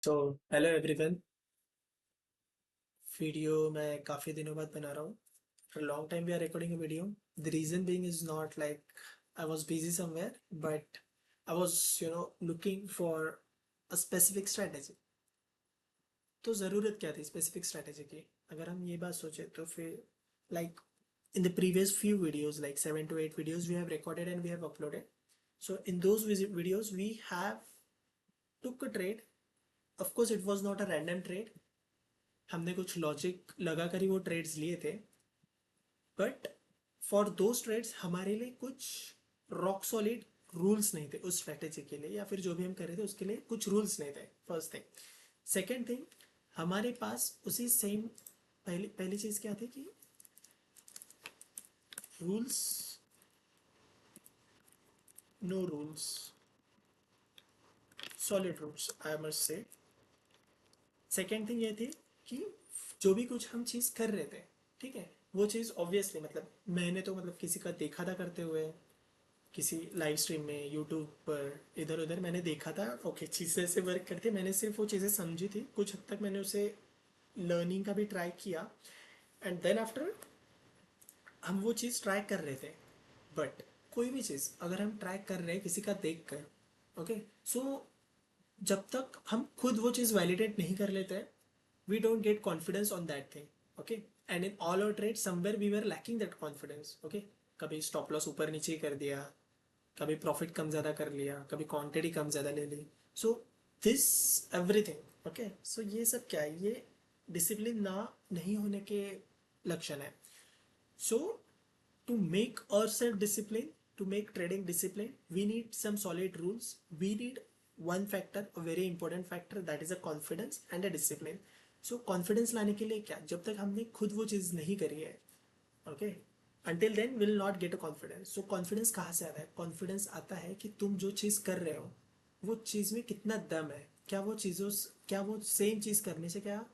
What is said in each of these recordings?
तो hello everyone. Video मैं काफ़ी दिनों बाद बना रहा हूँ। For a long time we are recording a video. The reason being is not like I was busy somewhere, but I was looking for a specific strategy. तो ज़रूरत क्या थी स्पेसिफिक स्ट्रैटेजी की? अगर हम ये बात सोचें तो फिर like in the previous few videos, like 7 to 8 videos we have recorded and we have uploaded. So in those videos we have took a trade. Of course it was not a random trade. हमने कुछ logic लगा कर ही वो trades लिए थे, but for those trades हमारे लिए कुछ रॉक सॉलिड रूल्स नहीं थे उस स्ट्रेटेजी के लिए, या फिर जो भी हम कर रहे थे उसके लिए कुछ रूल्स नहीं थे। First thing. सेकेंड थिंग, हमारे पास उसी सेम पहली पहली चीज़ क्या थी कि rules, no rules, solid rules I must say. Second thing ये थी कि जो भी कुछ हम चीज़ कर रहे थे, ठीक है, वो चीज़ ऑब्वियसली मतलब मैंने तो मतलब किसी का देखा था करते हुए, किसी लाइव स्ट्रीम में यूट्यूब पर इधर उधर मैंने देखा था। ओके, चीज़ें ऐसे वर्क करती, मैंने सिर्फ वो चीज़ें समझी थी, कुछ हद तक मैंने उसे लर्निंग का भी ट्राई किया। एंड देन आफ्टर हम वो चीज़ ट्राई कर रहे थे। बट कोई भी चीज़ अगर हम ट्राई कर रहे हैं किसी का देख कर, ओके, सो जब तक हम खुद वो चीज़ वैलिडेट नहीं कर लेते, we don't get confidence on that thing. Okay. And in all our trade somewhere we were lacking that confidence. Okay. कभी स्टॉप लॉस ऊपर नीचे कर दिया, कभी प्रॉफिट कम ज़्यादा कर लिया, कभी क्वांटिटी कम ज़्यादा ले ली। So this everything, okay, so ये सब क्या है? ये डिसिप्लिन ना नहीं होने के लक्षण है। सो to make ourselves discipline, to make trading discipline, we need some solid rules. We need one factor, a very important factor, that is a confidence and a discipline. So confidence लाने के लिए क्या, जब तक हमने खुद वो चीज़ नहीं करी है, okay, until then will not get a confidence. So confidence कहाँ से आता है? confidence आता है कि तुम जो चीज़ कर रहे हो वो चीज़ में कितना दम है, क्या वो चीज़ों, क्या वो सेम चीज़ करने से क्या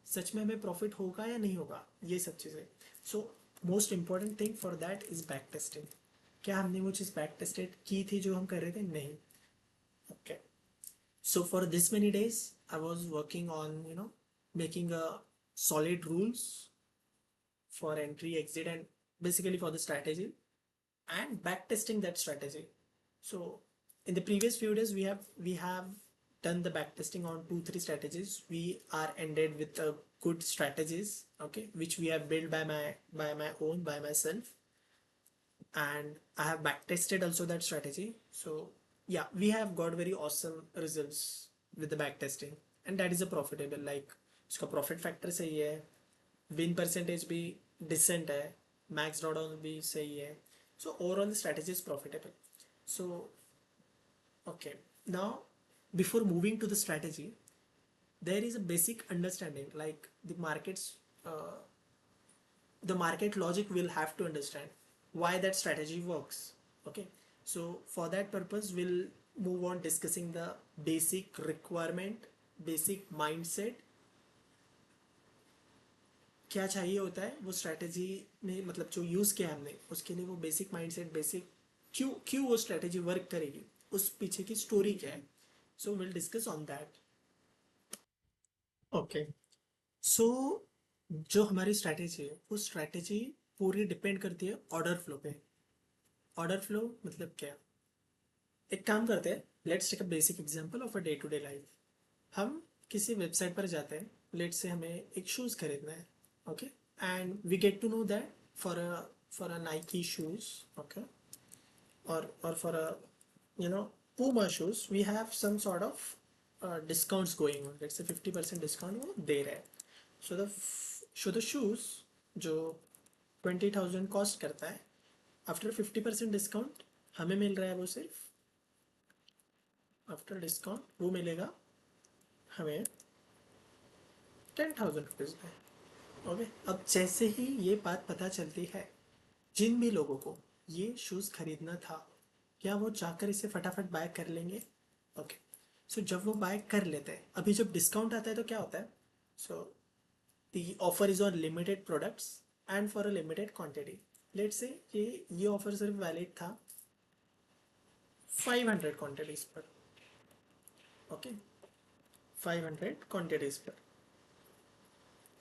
सच में हमें प्रॉफिट होगा या नहीं होगा, ये सब चीज़ें। So most important thing for that is back testing. क्या हमने वो चीज़ बैक टेस्टेड की थी जो हम कर रहे थे? नहीं। Okay. So for this many days I was working on making a solid rules for entry, exit, and basically for the strategy, and back testing that strategy. So in the previous few days we have done the back testing on 2 3 strategies. We are ended with good strategies, okay, which we have built by my own, by myself, and I have back tested also that strategy. So yeah, we have got very awesome results with the back testing, and that is a profitable, like उसका profit factor सही है, win percentage भी decent है, max drawdown भी सही है. So overall the strategy is profitable. So okay, now before moving to the strategy, there is a basic understanding, like the market logic will have to understand why that strategy works. Okay, so for that purpose we'll move on discussing the basic requirement, basic mindset, क्या चाहिए होता है वो strategy में, मतलब जो use किया हमने उसके लिए, वो बेसिक माइंडसेट, बेसिक क्यों क्यों वो स्ट्रैटेजी वर्क करेगी, उस पीछे की स्टोरी क्या है। So will discuss on that. Okay. So जो हमारी स्ट्रैटेजी है वो स्ट्रैटेजी पूरी डिपेंड करती है ऑर्डर फ्लो पे। ऑर्डर फ्लो मतलब क्या? एक काम करते हैं, let's take a basic example of a day to day life. हम किसी वेबसाइट पर जाते हैं, लेट्स से हमें एक शूज़ खरीदना है, okay, and we get to know that for a Nike shoes, okay, or for a Puma shoes, we have some sort of discounts going on. Let's say 50% discount वो दे रहे हैं। So the shoes जो 20,000 cost करता है, after 50% discount हमें मिल रहा है वो सिर्फ, आफ्टर डिस्काउंट वो मिलेगा हमें 10,000 रुपीज़ में। ओके। अब जैसे ही ये बात पता चलती है, जिन भी लोगों को ये शूज़ खरीदना था, क्या वो जाकर इसे फटाफट बाय कर लेंगे? ओके। सो जब वो बाय कर लेते हैं, अभी जब डिस्काउंट आता है तो क्या होता है? So the offer is on limited products and for a limited quantity. Let's say ये ऑफर सिर्फ वैलिड था 500 क्वांटिटीज पर, ओके, 500 क्वांटिटीज पर।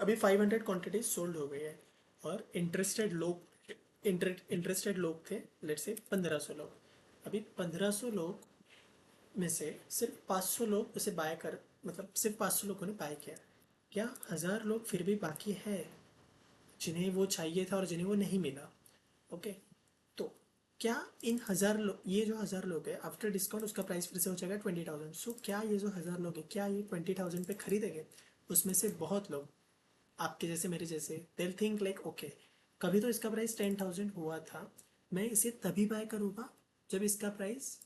अभी 500 क्वांटिटीज सोल्ड हो गई है और इंटरेस्टेड लोग थे, लेट से 1500 लोग। अभी 1500 लोग में से सिर्फ 500 लोग उसे बाय कर, मतलब सिर्फ 500 लोगों ने बाय किया। क्या 1000 लोग फिर भी बाकी है जिन्हें वो चाहिए था और जिन्हें वो नहीं मिला? ओके, तो क्या इन 1000 लोग, ये जो 1000 लोग है आफ्टर डिस्काउंट उसका प्राइस फिर से हो जाएगा 20,000। सो क्या ये जो 1000 लोग है क्या ये 20,000 पे खरीदेंगे? उसमें से बहुत लोग आपके जैसे मेरे जैसे दिल थिंक लाइक ओके, कभी तो इसका प्राइस 10,000 हुआ था, मैं इसे तभी बाय करूँगा जब इसका प्राइस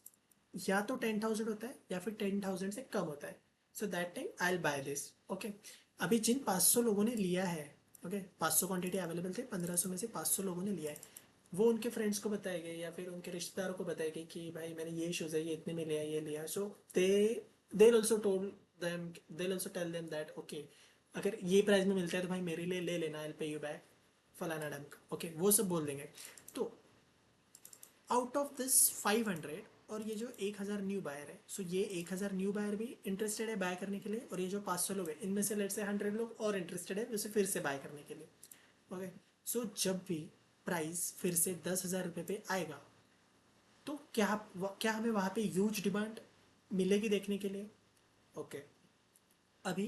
या तो 10,000 होता है या फिर 10,000 से कम होता है। So that time I will by this. Okay, अभी जिन 500 लोगों ने लिया है, ओके 500 क्वांटिटी अवेलेबल थे, 1500 में से 500 लोगों ने लिया है, वो उनके फ्रेंड्स को बताएंगे या फिर उनके रिश्तेदारों को बताएंगे कि भाई मैंने ये शूज़ है, ये इतने में लिया, ये लिया। So they they also told them, they also tell them that okay, अगर ये प्राइस में मिलता है तो भाई मेरे लिए ले लेना, आई पे यू बैक फलाना डंक। ओके, वो सब बोल देंगे। तो आउट ऑफ दिस 500 और ये जो 1000 न्यू बायर है, सो ये 1000 न्यू बायर भी इंटरेस्टेड है बाय करने के लिए, और ये जो 500 लोग हैं इनमें से लेट से 100 लोग और इंटरेस्टेड है उसे फिर से बाय करने के लिए। ओके, सो जब भी प्राइस फिर से 10,000 रुपये पे आएगा तो क्या हमें वहाँ पे ह्यूज डिमांड मिलेगी देखने के लिए? ओके, अभी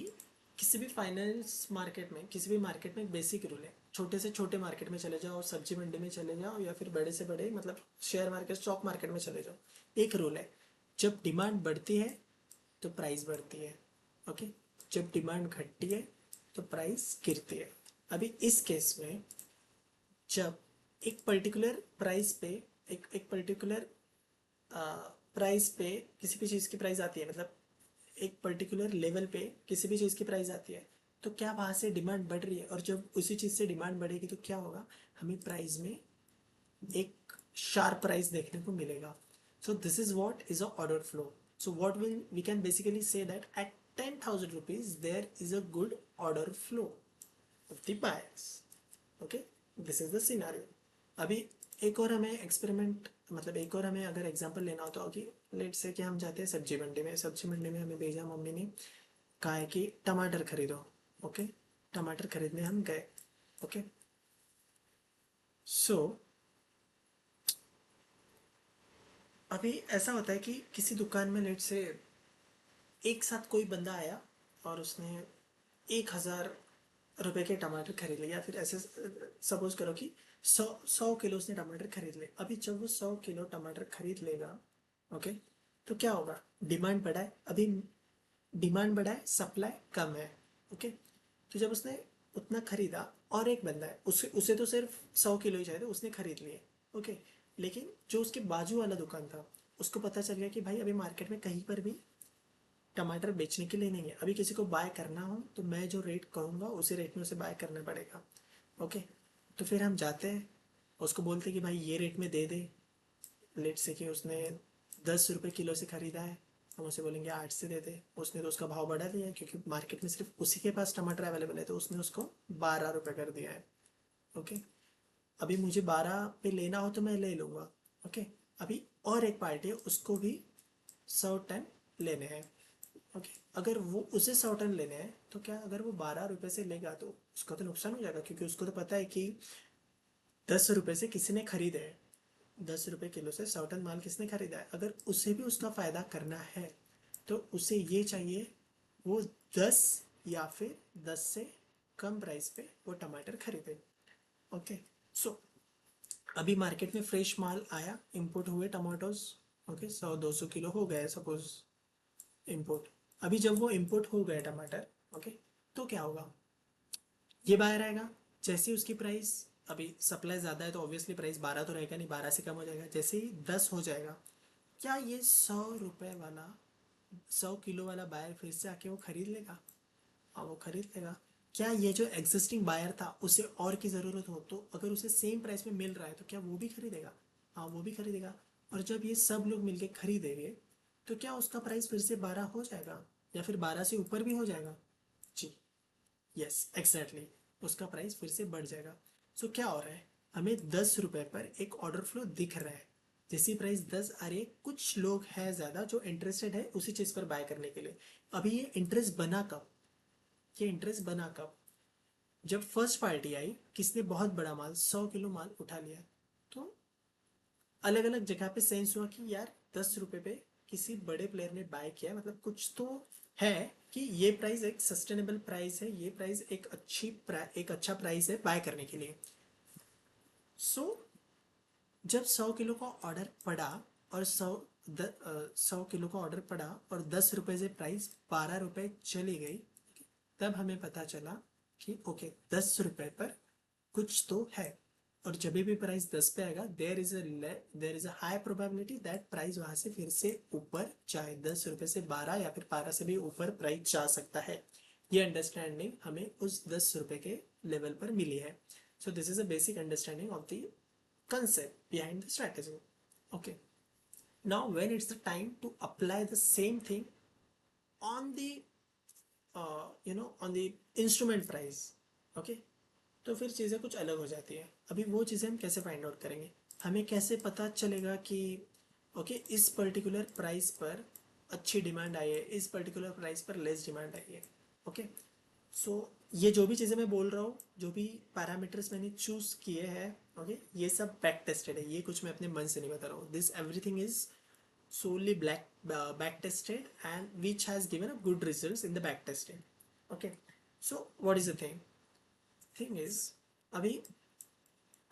किसी भी फाइनेंस मार्केट में, किसी भी मार्केट में एक बेसिक रूल है, छोटे से छोटे मार्केट में चले जाओ, सब्जी मंडी में चले जाओ या फिर बड़े से बड़े मतलब शेयर मार्केट स्टॉक मार्केट में चले जाओ, एक रूल है, जब डिमांड बढ़ती है तो प्राइस बढ़ती है। ओके, जब डिमांड घटती है तो प्राइस गिरती है। अभी इस केस में जब एक पर्टिकुलर प्राइस पे, एक पर्टिकुलर प्राइस पे किसी भी चीज़ की प्राइस आती है, मतलब एक पर्टिकुलर लेवल पे किसी भी चीज़ की प्राइस आती है, तो क्या वहाँ से डिमांड बढ़ रही है? और जब उसी चीज़ से डिमांड बढ़ेगी तो क्या होगा, हमें प्राइस में एक शार्प प्राइस देखने को मिलेगा। So this is what is a order flow. So what will we can basically say that at 10,000 rupees there is a good order flow of the buyers. Okay, this is the scenario. अभी एक और हमें experiment, मतलब एक और हमें अगर example लेना हो तो कि लेट से कि हम जाते हैं सब्जी मंडी में, सब्जी मंडी में हमें भेजा मम्मी ने, कहा है कि टमाटर खरीदो। ओके, टमाटर खरीदने हम गए। ओके, सो अभी ऐसा होता है कि किसी दुकान में लेट से एक साथ कोई बंदा आया और उसने 1,000 रुपए के टमाटर खरीद लिए, या फिर ऐसे सपोज करो कि 100 किलो उसने टमाटर खरीद लिए। अभी जब वो 100 किलो टमाटर खरीद लेगा, ओके, तो क्या होगा, डिमांड बढ़ा है, अभी डिमांड बढ़ा है, सप्लाई कम है। ओके, तो जब उसने उतना खरीदा और एक बंदा है, उसे उसे तो सिर्फ 100 किलो ही चाहिए, तो उसने खरीद लिए। ओके, लेकिन जो उसके बाजू वाला दुकान था उसको पता चल गया कि भाई अभी मार्केट में कहीं पर भी टमाटर बेचने के लिए नहीं है, अभी किसी को बाय करना हो तो मैं जो रेट कहूँगा उसी रेट में उसे बाय करना पड़ेगा। ओके, तो फिर हम जाते हैं, उसको बोलते हैं कि भाई ये रेट में दे दे। लेट से कि उसने 10 रुपये किलो से ख़रीदा है, हम उसे बोलेंगे 8 से दे दे। उसने तो उसका भाव बढ़ा दिया है क्योंकि मार्केट में सिर्फ उसी के पास टमाटर अवेलेबल है, तो उसने उसको 12 रुपये कर दिया है। ओके, अभी मुझे 12 पे लेना हो तो मैं ले लूँगा। ओके, अभी और एक पार्टी है, उसको भी 100 टन लेने हैं। ओके, अगर वो उसे 100 टन लेने हैं तो क्या, अगर वो 12 रुपये से लेगा तो उसका तो नुकसान हो जाएगा, क्योंकि उसको तो पता है कि 10 रुपये से किसी ने खरीदे हैं, 10 रुपये किलो से 100 टन माल किसने खरीदा है। अगर उसे भी उसका फ़ायदा करना है तो उसे ये चाहिए वो 10 या फिर 10 से कम प्राइस पे वो टमाटर खरीदे। ओके, सो अभी मार्केट में फ्रेश माल आया, इंपोर्ट हुए टमाटोज। ओके, 100-200 किलो हो गए सपोज इंपोर्ट। अभी जब वो इंपोर्ट हो गए टमाटर, ओके, तो क्या होगा, ये बाहर आएगा, जैसे ही उसकी प्राइस, अभी सप्लाई ज़्यादा है तो ऑब्वियसली प्राइस 12 तो रहेगा नहीं, 12 से कम हो जाएगा, जैसे ही 10 हो जाएगा, क्या ये 100 रुपये वाला 100 किलो वाला बायर फिर से आके वो खरीद लेगा? हाँ, वो खरीद लेगा। क्या ये जो एग्जिस्टिंग बायर था उसे और की ज़रूरत हो तो अगर उसे सेम प्राइस में मिल रहा है तो क्या वो भी खरीदेगा? हाँ, वो भी खरीदेगा। और जब ये सब लोग मिलके खरीदेंगे तो क्या उसका प्राइस फिर से 12 हो जाएगा या फिर 12 से ऊपर भी हो जाएगा? जी, यस एग्जैक्टली, उसका प्राइस फिर से बढ़ जाएगा। सो क्या हो रहा है, हमें 10 रुपये पर एक ऑर्डर फ्लो दिख रहा है, जैसी प्राइस 10 आ रही है, कुछ लोग हैं ज़्यादा जो इंटरेस्टेड है उसी चीज़ पर बाय करने के लिए। अभी ये इंटरेस्ट बना कब? ये इंटरेस्ट बना कब? जब फर्स्ट पार्टी आई, किसने बहुत बड़ा माल 100 किलो माल उठा लिया, तो अलग अलग जगह पे सेंस हुआ कि यार 10 रुपए पे किसी बड़े प्लेयर ने बाय किया है, मतलब कुछ तो है कि ये प्राइस एक सस्टेनेबल प्राइस है, ये प्राइस एक अच्छा प्राइस है बाय करने के लिए। सो जब 100 किलो का ऑर्डर पड़ा और 100 किलो का ऑर्डर पड़ा और 10 रुपए से प्राइस 12 रुपए चली गई, तब हमें पता चला कि ओके 10 रुपए पर कुछ तो है। और जब भी प्राइस 10 पे आएगा, there is a high probability that price वहां से फिर से ऊपर चाहे 10 रुपए से 12 या फिर 12 से भी ऊपर प्राइस जा सकता है। ये अंडरस्टैंडिंग हमें उस 10 रुपए के लेवल पर मिली है। सो this is a basic understanding of the concept behind the strategy. Okay, now when it's the time to apply the same thing on the on the instrument price, okay, तो फिर चीज़ें कुछ अलग हो जाती है। अभी वो चीज़ें हम कैसे फाइंड आउट करेंगे? हमें कैसे पता चलेगा कि ओके इस पर्टिकुलर प्राइस पर अच्छी डिमांड आई है, इस पर्टिकुलर प्राइस पर लेस डिमांड आई है? ओके, सो ये जो भी चीज़ें मैं बोल रहा हूँ, जो भी पैरामीटर्स मैंने चूज किए हैं, ओके, ये सब बैक टेस्टेड है, ये कुछ मैं अपने मन से नहीं बता रहा हूँ। This everything is solely back tested and which has given a good results in the back testing. Okay, so what is the thing is, अभी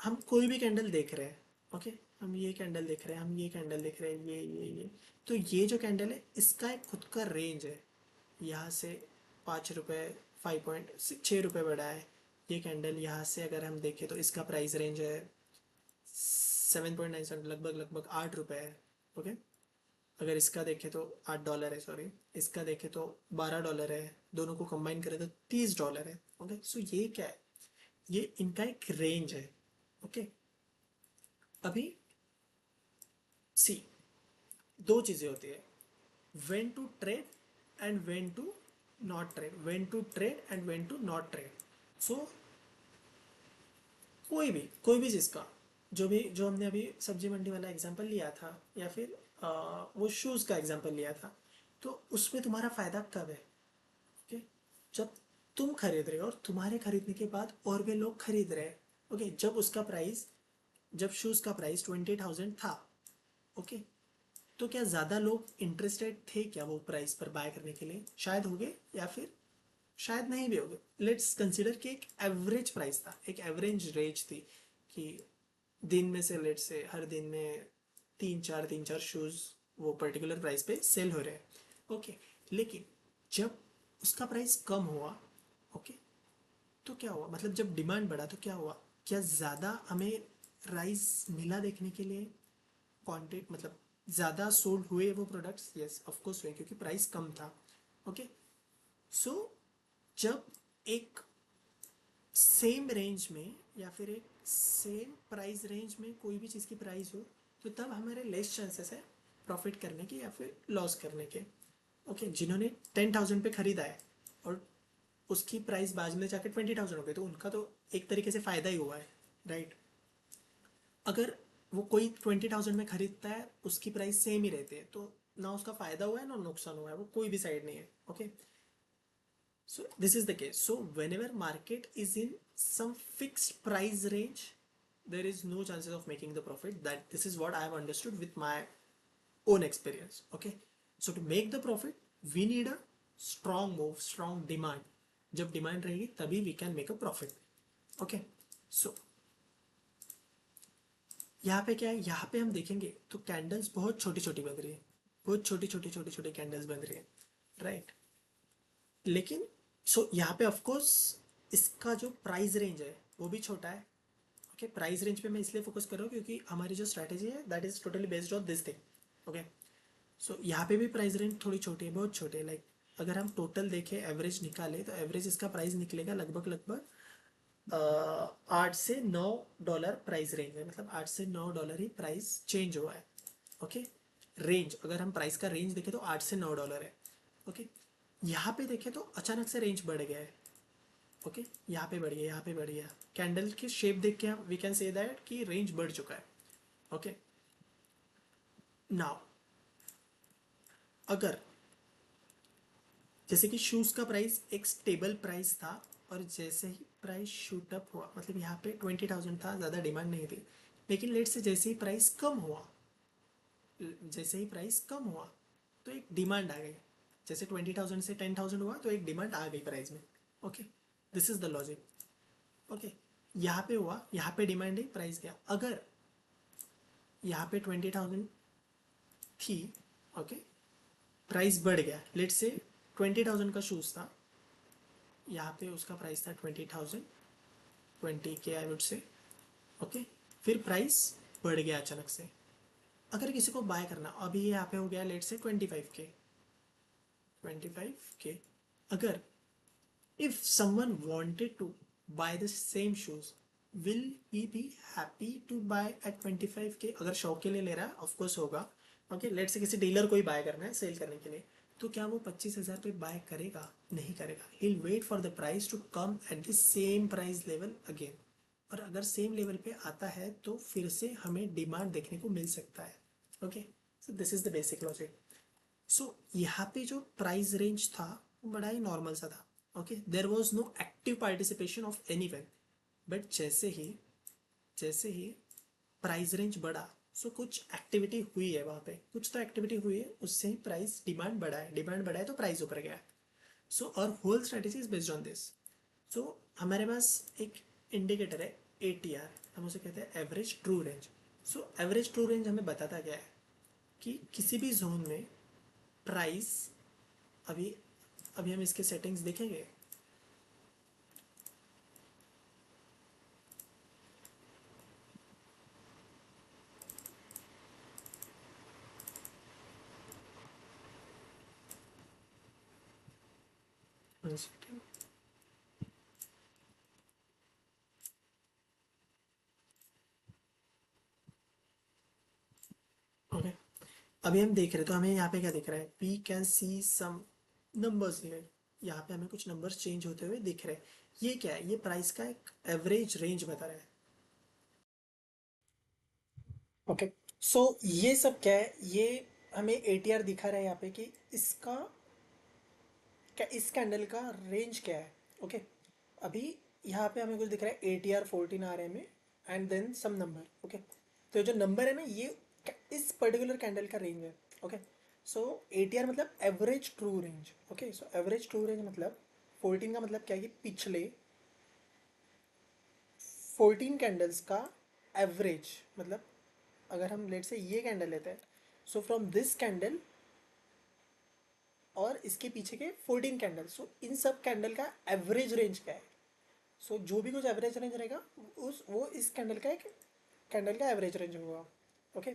हम कोई भी कैंडल देख रहे हैं, ओके, हम ये कैंडल देख रहे हैं, हम ये कैंडल देख रहे हैं, ये तो ये जो कैंडल है इसका एक खुद का रेंज है। यहाँ से 5 रुपये, 5.6 रुपये बढ़ा है। ये कैंडल यहाँ से अगर हम देखें तो इसका प्राइस रेंज है 7.9, लगभग लगभग 8 रुपये है। ओके, अगर इसका देखें तो $8 है, सॉरी, इसका देखें तो $12 है, दोनों को कंबाइन करें तो $30 है। ओके, सो ये क्या है? ये इनका एक रेंज है। ओके, अभी सी दो चीज़ें होती है, when to trade and when to not trade, when to trade and when to not trade. So कोई भी चीज़ का, जो हमने अभी सब्जी मंडी वाला एग्जांपल लिया था, या फिर वो शूज़ का एग्जांपल लिया था, तो उसमें तुम्हारा फ़ायदा कब है? ओके, जब तुम खरीद रहे हो और तुम्हारे खरीदने के बाद और भी लोग खरीद रहे हैं। ओके, जब शूज़ का प्राइस 20,000 था, ओके, तो क्या ज़्यादा लोग इंटरेस्टेड थे क्या वो प्राइस पर बाय करने के लिए? शायद होंगे या फिर शायद नहीं भी होंगे। लेट्स कंसिडर कि एक एवरेज प्राइस था, एक एवरेज रेंज थी कि दिन में से, लेट्स से हर दिन में तीन चार शूज़ वो पर्टिकुलर प्राइस पे सेल हो रहे हैं। ओके, लेकिन जब उसका प्राइस कम हुआ, ओके, तो क्या हुआ? मतलब जब डिमांड बढ़ा तो क्या हुआ? क्या ज़्यादा हमें राइस मिला देखने के लिए? क्वांटिटी मतलब ज़्यादा सोल्ड हुए वो प्रोडक्ट्स? यस ऑफ कोर्स हुए, क्योंकि प्राइस कम था। ओके, सो जब एक सेम रेंज में या फिर एक सेम प्राइस रेंज में कोई भी चीज़ की प्राइस हो, तो तब हमारे लेस चांसेस है प्रॉफिट करने के या फिर लॉस करने के। ओके, जिन्होंने 10,000 पे खरीदा है और उसकी प्राइस बाद में जाकर 20,000 हो गई, तो उनका तो एक तरीके से फ़ायदा ही हुआ है, राइट? अगर वो कोई 20,000 में खरीदता है, उसकी प्राइस सेम ही रहती है, तो ना उसका फ़ायदा हुआ है ना नुकसान हुआ है, वो कोई भी साइड नहीं है। Okay, so this is the case. So whenever market is in some fixed price range, there is no chances of making the profit. That this is what I have understood with my own experience. Okay, so to make the profit, we need a strong move, strong demand. जब demand रहेगी तभी we can make a profit. Okay, so यहाँ पे क्या है? यहाँ पे हम देखेंगे तो कैंडल्स बहुत छोटी छोटी बन रही है, बहुत छोटी छोटी कैंडल्स बन रही है, राइट? लेकिन सो यहाँ पे ऑफ कोर्स इसका जो प्राइस रेंज है वो भी छोटा है। ओके, प्राइस रेंज पे मैं इसलिए फोकस कर रहा हूँ क्योंकि हमारी जो स्ट्रैटेजी है that is totally based on this thing. Okay, so यहाँ पे भी प्राइस रेंज थोड़ी छोटी है, बहुत छोटी है। लाइक अगर हम टोटल देखें, एवरेज निकाले, तो एवरेज इसका प्राइस निकलेगा लगभग लगभग 8 से 9 डॉलर प्राइस रेंज है, मतलब $8 से 9 ही प्राइस चेंज हुआ है। ओके, रेंज अगर हम प्राइस का रेंज देखें तो $8 से 9 है। ओके, यहाँ पे देखें तो अचानक से रेंज बढ़ गया है। ओके, यहाँ पे बढ़ गया, यहाँ पे बढ़ गया। कैंडल की शेप देख के हम वी कैन से दैट कि रेंज बढ़ चुका है। ओके, नाउ अगर जैसे कि शूज़ का प्राइस एक स्टेबल प्राइस था, और जैसे ही प्राइस शूट अप हुआ, मतलब यहाँ पे 20,000 था, ज़्यादा डिमांड नहीं थी, लेकिन लेट से जैसे ही प्राइस कम हुआ, जैसे ही प्राइस कम हुआ तो एक डिमांड आ गई। जैसे 20,000 से 10,000 हुआ तो एक डिमांड आ गई प्राइस में। Okay, this is the logic. Okay, यहाँ पे हुआ, यहाँ पे डिमांड है, प्राइस गया। अगर यहाँ पे 20,000 थी, ओके, प्राइस बढ़ गया, लेट से 20,000 का शूज़ था, यहाँ पे उसका प्राइस था 20,000, 20K I would say. Okay, फिर प्राइस बढ़ गया अचानक से। अगर किसी को बाय करना, अभी यहाँ पे हो गया लेट से 25K, 25K। अगर if someone wanted to buy the same shoes, will he be happy to buy at 25K? अगर शौक के लिए ले रहा है, ऑफ कोर्स होगा। ओके, लेट से किसी डीलर को ही बाय करना है सेल करने के लिए, तो क्या वो 25,000 पे बाय करेगा? नहीं करेगा। he'll wait for the price to come at the same price level again। और अगर सेम लेवल पे आता है तो फिर से हमें डिमांड देखने को मिल सकता है। Okay, so this is the basic logic. So यहाँ पे जो प्राइस रेंज था वो बड़ा ही नॉर्मल सा था। Okay, there was no active participation of any one. But जैसे ही प्राइस रेंज बढ़ा, सो कुछ एक्टिविटी हुई है वहाँ पे, कुछ तो एक्टिविटी हुई है, उससे ही प्राइस डिमांड बढ़ा है, डिमांड बढ़ा है तो प्राइस ऊपर गया है। So our whole strategy is based on this. So हमारे पास एक इंडिकेटर है ATR, हम उसे कहते हैं एवरेज ट्रू रेंज। सो एवरेज ट्रू रेंज हमें बताता क्या है कि किसी भी जोन में प्राइस, अभी अभी हम इसके सेटिंग्स देखेंगे। ओके, अभी हम देख रहे हैं तो हमें यहाँ पे क्या दिख रहा है, we can see some numbers here. यहाँ पे हमें कुछ नंबर्स चेंज होते हुए दिख रहे हैं। ये क्या है? ये प्राइस का एक एवरेज रेंज बता रहा है। ओके, सो ये सब क्या है? ये हमें ATR दिखा रहा है यहाँ पे कि इसका क्या, इस कैंडल का रेंज क्या है। ओके, अभी यहाँ पे हमें कुछ दिख रहा है ATR 14 आ रहे में, and then some number. Okay, तो जो नंबर है ना, ये इस पर्टिकुलर कैंडल का रेंज है। ओके, सो ATR मतलब average true range. Okay, so average true range मतलब 14 का मतलब क्या है कि पिछले 14 कैंडल्स का एवरेज, मतलब अगर हम लेट से ये कैंडल लेते हैं, सो फ्रॉम दिस कैंडल और इसके पीछे के 14 कैंडल, सो इन सब कैंडल का एवरेज रेंज क्या है। सो जो भी कुछ एवरेज रेंज रहेगा, उस वो इस कैंडल का एवरेज रेंज होगा। Okay,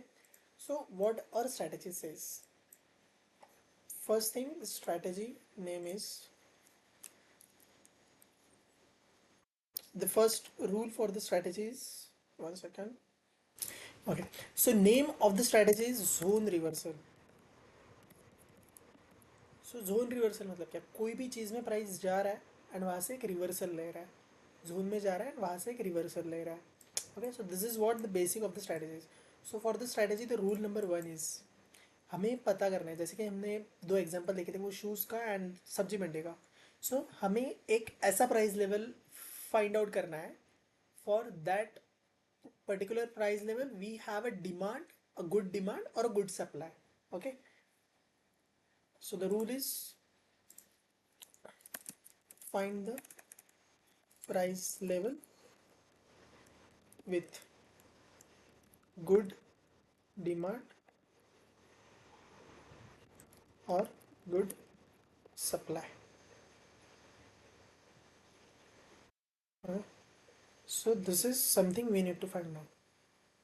so what our strategy says, first thing strategy name is, the first rule for the strategy is, one second, okay, so name of the strategy is zone reversal। So zone reversal मतलब क्या? कोई भी चीज़ में price जा रहा है and वहाँ से एक रिवर्सल ले रहा है, जोन में जा रहा है एंड वहाँ से एक रिवर्सल ले रहा है। Okay, so this is what the basic of the strategies. So for the strategy the rule number 1 is, हमें पता करना है, जैसे कि हमने दो एग्जांपल देखे थे, वो शूज़ का एंड सब्जी मंडी का। सो हमें एक ऐसा प्राइस लेवल फाइंड आउट करना है, for that particular price level we have a demand, a good demand or a good supply। Okay, so the rule is find the price level with good demand or good supply। So this is something we need to find out.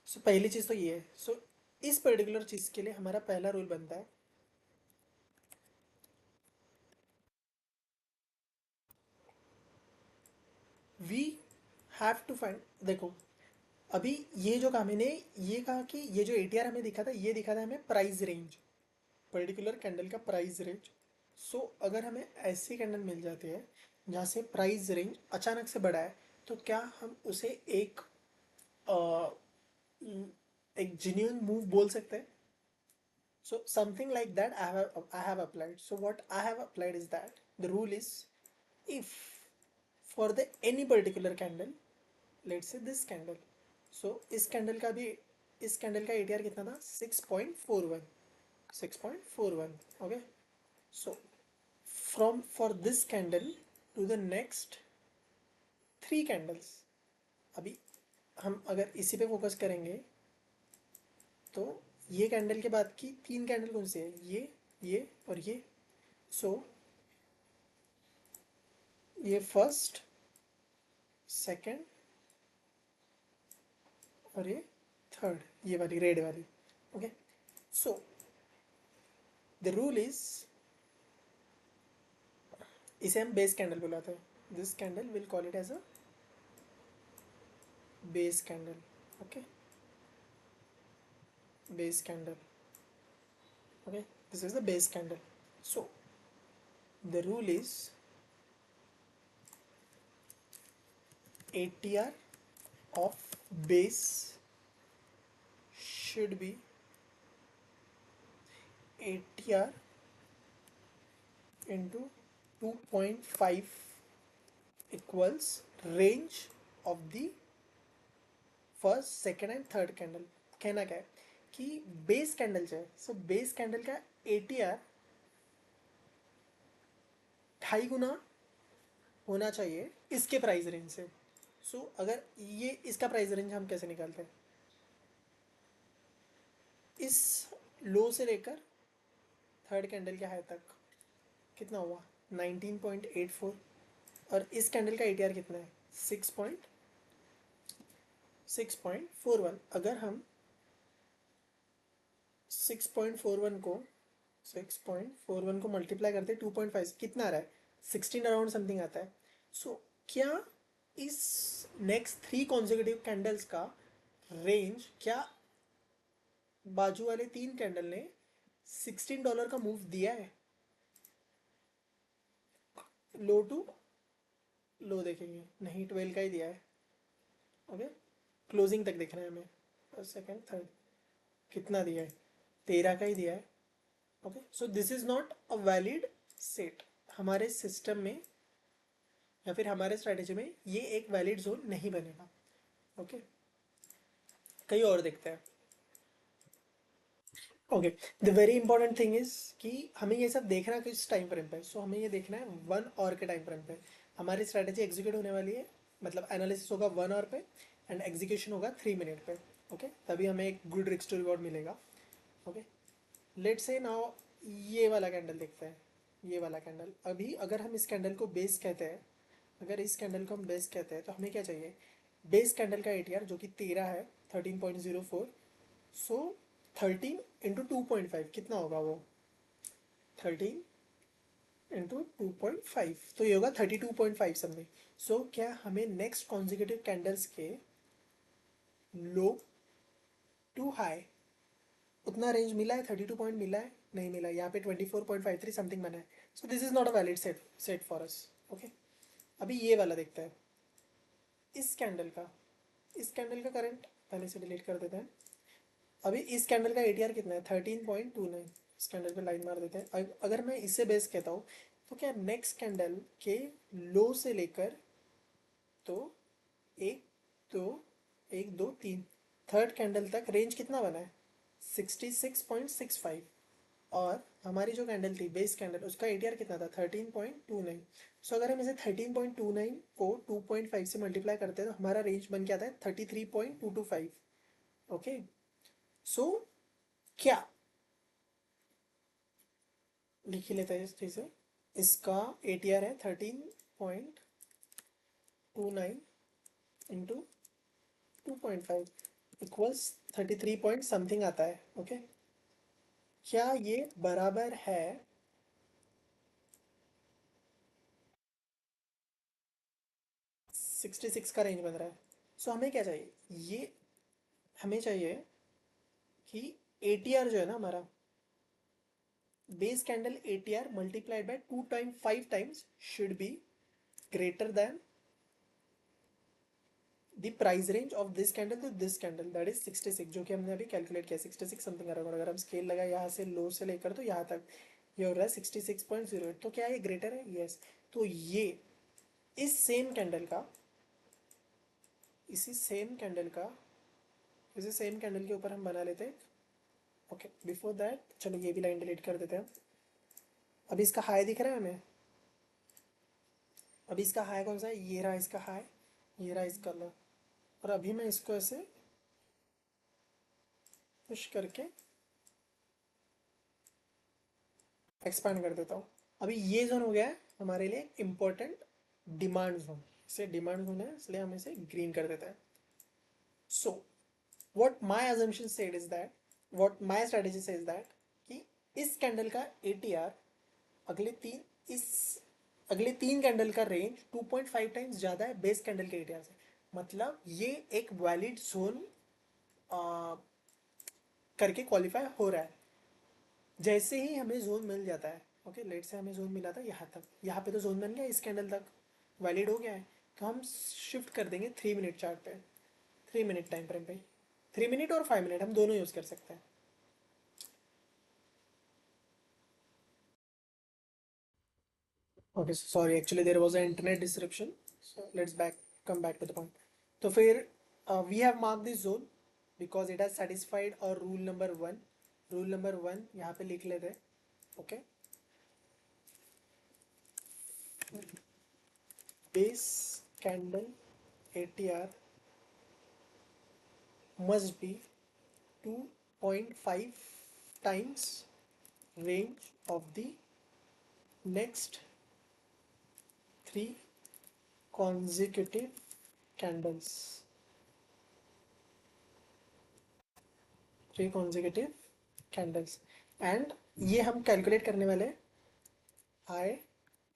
So पहली चीज़ तो ये है। सो इस particular चीज़ के लिए हमारा पहला रूल बनता है, वी हैव टू फाइंड, देखो अभी ये जो कहा मैंने, ये कहा कि ये जो ATR हमें दिखा था, ये दिखा था हमें प्राइस रेंज, पर्टिकुलर कैंडल का प्राइस रेंज। सो अगर हमें ऐसी कैंडल मिल जाती है जहाँ से प्राइस रेंज अचानक से बढ़ा है, तो क्या हम उसे एक जेन्यून मूव बोल सकते हैं? So something like that I have applied. So what I have applied is that the rule is, if for the any particular candle, let's say this candle, so इस कैंडल का ATR कितना था 6.41, 6.41. Okay, so from for this candle to the next 3 candles, अभी हम अगर इसी पे focus करेंगे तो ये कैंडल के बाद की 3 कैंडल कौन सी है, ये और ये. सो ये फर्स्ट, सेकंड और ये थर्ड, ये वाली रेड वाली. Okay, so the rule is, इसे हम बेस कैंडल बुलाते हैं. This candle will call it as a base candle. Okay, base candle. Okay, this is the base candle. So the rule is ATR of base should be ATR into 2.5 equals range of the first, second and third candle. कहना क्या है कि base candle जो है, so base candle का ATR 2.5 गुना होना चाहिए इसके प्राइस रेंज से. सो अगर ये इसका प्राइस रेंज हम कैसे निकालते हैं, इस लो से लेकर थर्ड कैंडल के हाई तक कितना हुआ 19.84, और इस कैंडल का ATR कितना है 6.41. अगर हम 6.41 को मल्टीप्लाई करते 2.5 से कितना आ रहा है 16 अराउंड समथिंग आता है. सो क्या इस नेक्स्ट 3 कॉन्जिक्यूटिव कैंडल्स का रेंज, क्या बाजू वाले 3 कैंडल ने $16 का मूव दिया है? लो टू लो देखेंगे, नहीं 12 का ही दिया है. ओके, क्लोजिंग तक देखना है हमें. फर्स्ट, सेकेंड, थर्ड कितना दिया है 13 का ही दिया है. Okay, so this is not a valid set. हमारे सिस्टम में या फिर हमारे स्ट्रेटेजी में ये एक वैलिड जोन नहीं बनेगा. ओके, कहीं और देखते हैं. Okay, the very important thing is कि हमें ये सब देखना किस टाइम फ्रेम पे. सो हमें ये देखना है 1 आवर के टाइम फ्रेम पे. हमारी स्ट्रेटेजी एग्जीक्यूट होने वाली है, मतलब एनालिसिस होगा 1 आवर पे एंड एग्जीक्यूशन होगा 3 मिनट पे. ओके, तभी हमें एक गुड रिस्क टू रिवॉर्ड मिलेगा. ओके, लेट से नाउ ये वाला कैंडल देखते हैं. ये वाला कैंडल, अभी अगर हम इस कैंडल को बेस कहते हैं, अगर इस कैंडल को हम बेस कहते हैं तो हमें क्या चाहिए, बेस कैंडल का ATR जो कि 13 है 13.04. सो 13 × 2.5 कितना होगा वो 13 × 2.5, तो ये होगा 32.5 समथिंग. सो क्या हमें नेक्स्ट कॉन्जिक्यूटिव कैंडल्स के लो टू हाई उतना रेंज मिला है, 32 पॉइंट मिला है? नहीं मिला. यहाँ पे 24.53 समथिंग बना है. सो this is not a valid set for us. Okay, अभी ये वाला देखते हैं. इस कैंडल का करंट पहले से डिलीट कर देते हैं. अभी इस कैंडल का ATR कितना है 13.29. इस कैंडल पे लाइन मार देते हैं. अगर मैं इससे बेस कहता हूँ तो क्या नेक्स्ट कैंडल के लो से लेकर तो एक दो एक दो तीन थर्ड कैंडल तक रेंज कितना बना है 66.65. और हमारी जो कैंडल थी बेस कैंडल, उसका ATR कितना था 13.29. सो अगर हम इसे 13.29 को 2.5 से मल्टीप्लाई करते हैं तो हमारा रेंज बन के आता है 33.225. ओके, सो क्या लिख ही लेते हैं इस चीज़ से. इसका ATR है 13.29 इंटू 2.5 इक्वल्स 33 पॉइंट समथिंग आता है. ओके, क्या ये बराबर है 66 का रेंज बन रहा है. सो हमें क्या चाहिए, ये हमें चाहिए कि ATR जो है ना हमारा base candle ATR multiplied by 2.5 times should be greater than the price range of this candle to this candle that is 66, जो कि हमने अभी कैलकुलेट किया 66 समथिंग अराउंड। अगर हम स्केल लगाए यहाँ से लो से लेकर तो यहाँ तक, ये हो रहा है 66.08, तो क्या ये ग्रेटर है? यस। तो ये इस सेम कैंडल का, इसी सेम कैंडल का, इसी सेम कैंडल के ऊपर हम बना लेते हैं। ओके, बिफोर दैट चलो ये भी लाइन डिलीट कर देते हैं। अभी इसका हाई दिख रहा है हमें? अभी इसका हाई कौन सा है? ये रहा इसका हाई, ये रहा इसका लो। और अभी मैं इसको ऐसे पुश करके एक्सपांड कर देता हूँ। अभी ये जोन हो गया है हमारे लिए इम्पोर्टेंट डिमांड जोन। इसे डिमांड जोन है इसलिए हम इसे ग्रीन कर देते हैं। So what my assumption said is that, what my strategy says that कि इस कैंडल का एटीआर अगले तीन इस अगले तीन कैंडल का रेंज 2.5 टाइम्स ज़्यादा है बेस कैंडल के एटीआर से। मतलब ये एक वैलिड जोन करके क्वालिफाई हो रहा है। जैसे ही हमें जोन मिल जाता है, ओके लेट से हमें जोन मिला था यहाँ तक, यहाँ पे तो जोन बन गया, इस कैंडल तक वैलिड हो गया है, तो हम शिफ्ट कर देंगे 3 मिनट चार्ट पे, 3 मिनट टाइम फ्रेम पे। 3 मिनट और 5 मिनट हम दोनों यूज़ कर सकते हैं। Okay sorry, actually there was a internet disruption, so let's come back to the point. तो फिर we have mark this zone because it has satisfied और रूल नंबर 1। रूल नंबर 1 यहाँ पे लिख लेते हैं। Okay, base candle ATR must be 2.5 times range of the next 3 consecutive candles, 3 consecutive candles। And ये हम कैलकुलेट करने वाले हाई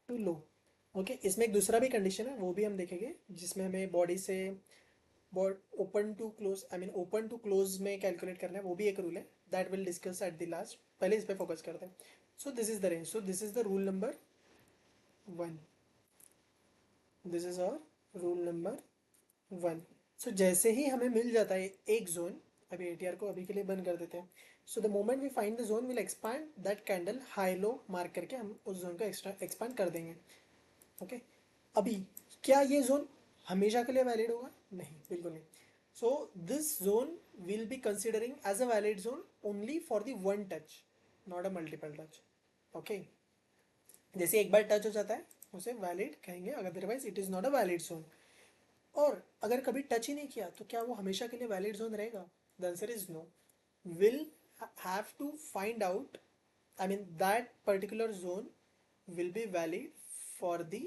टू लो। ओके, इसमें एक दूसरा भी कंडीशन है, वो भी हम देखेंगे, जिसमें हमें बॉडी से open to close, I mean open to close में कैलकुलेट करना है, वो भी एक रूल है, that will discuss at the last. पहले इस पे फोकस करते हैं। So this is the range, so this is the rule number 1, this is our rule number 1। सो जैसे ही हमें मिल जाता है एक जोन, अभी ATR को अभी के लिए बंद कर देते हैं। So the moment we find the zone will expand that candle high low mark करके हम उस जोन को एक्स्ट्रा एक्सपांड कर देंगे। ओके, अभी क्या ये जोन हमेशा के लिए वैलिड होगा? नहीं, बिल्कुल नहीं। So this zone will be considering as a valid zone only for the one touch, not a multiple touch. Okay, जैसे एक बार टच हो जाता है उसे वैलिड कहेंगे, otherwise it is not a valid zone. और अगर कभी टच ही नहीं किया तो क्या वो हमेशा के लिए वैलिड जोन रहेगा? The answer is no. Will have to find out, I mean that particular zone will be valid for the,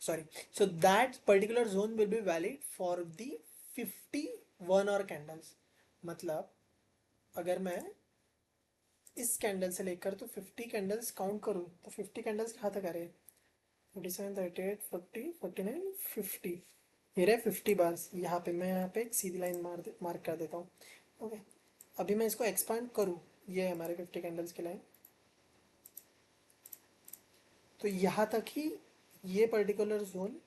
sorry, so that particular zone will be valid for the 51 और candles. मतलब अगर मैं इस candle से लेकर तो 50 candles count करूँ तो 50 कैंडल्स कहाँ तक आ रहे हैं? 57, 38, 40, 49, 50, ये रहे 50 बार्स। यहाँ पे मैं यहाँ पे एक सीधी लाइन मार्क कर देता हूँ। ओके, अभी मैं इसको एक्सपांड करूँ, ये है हमारे 50 कैंडल्स की लाइन, तो यहाँ तक ही ये पर्टिकुलर जोन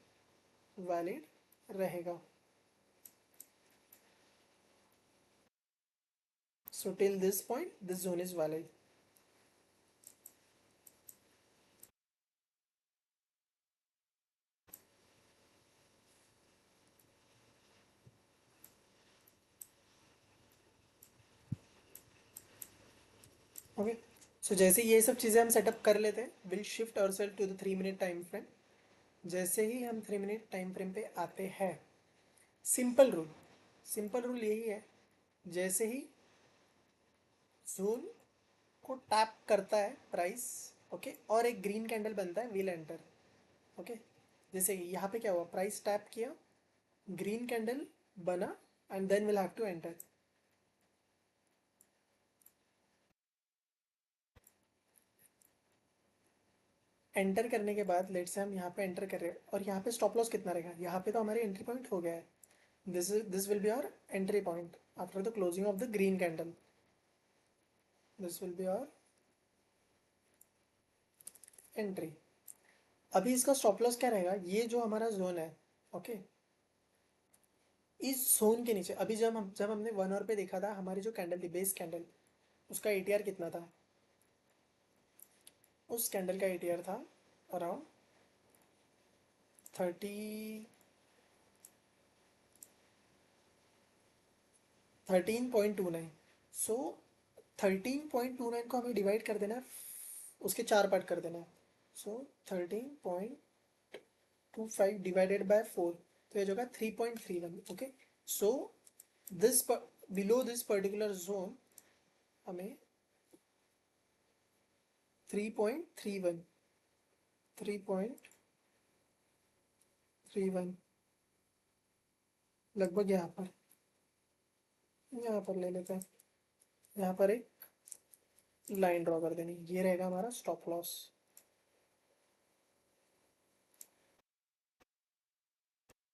वैलिड रहेगा। So till this point, this zone is valid. Okay, so जैसे ये सब चीज़ें हम सेटअप कर लेते हैं, will shift ourself to the 3 minute time frame. जैसे ही हम 3 मिनट टाइम फ्रेम पे आते हैं, सिंपल रूल, सिंपल रूल यही है, जैसे ही जोन को टैप करता है प्राइस, ओके, और एक ग्रीन कैंडल बनता है, विल एंटर। ओके, जैसे यहाँ पे क्या हुआ, प्राइस टैप किया, ग्रीन कैंडल बना, and then will have to enter. Enter करने के बाद लेट से हम यहाँ पे एंटर कर रहे हैं, और यहाँ पे स्टॉप लॉस कितना रहेगा? यहाँ पे तो हमारे एंट्री पॉइंट हो गया है, this will be our entry point after the closing of the green candle. This will be our entry। अभी इसका स्टॉप लॉस क्या रहेगा? ये जो हमारा जोन है, ओके, इस जोन के नीचे अभी जब हमने 1 आवर पे देखा था, हमारी जो कैंडल थी बेस कैंडल, उसका एटीआर कितना था? उस कैंडल का एटीआर था अराउंड 30 13.29। सो 13.29 को हमें डिवाइड कर देना है, उसके 4 पार्ट कर देना है। सो 13.25 डिवाइडेड बाय 4, तो ये होगा 3.31। Okay, so this below this particular zone हमें 3.31 3.31 लगभग यहाँ पर ले लेते हैं। यहाँ पर एक लाइन ड्रॉ कर देनी, ये रहेगा हमारा स्टॉप लॉस।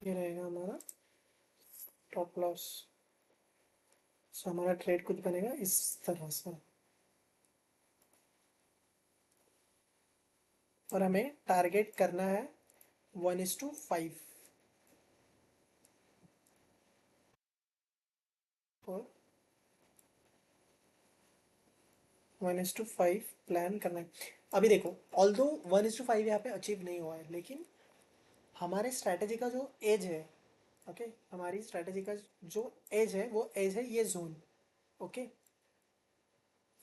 ये रहेगा हमारा स्टॉप लॉस। सो हमारा ट्रेड कुछ बनेगा इस तरह से, और हमें टारगेट करना है 1:5। और 1:5 प्लान करना है। अभी देखो, ऑल्दो 1:5 यहाँ पे अचीव नहीं हुआ है, लेकिन हमारे स्ट्रैटेजी का जो एज है, ओके, हमारी स्ट्रैटेजी का जो एज है वो एज है ये zone. Okay,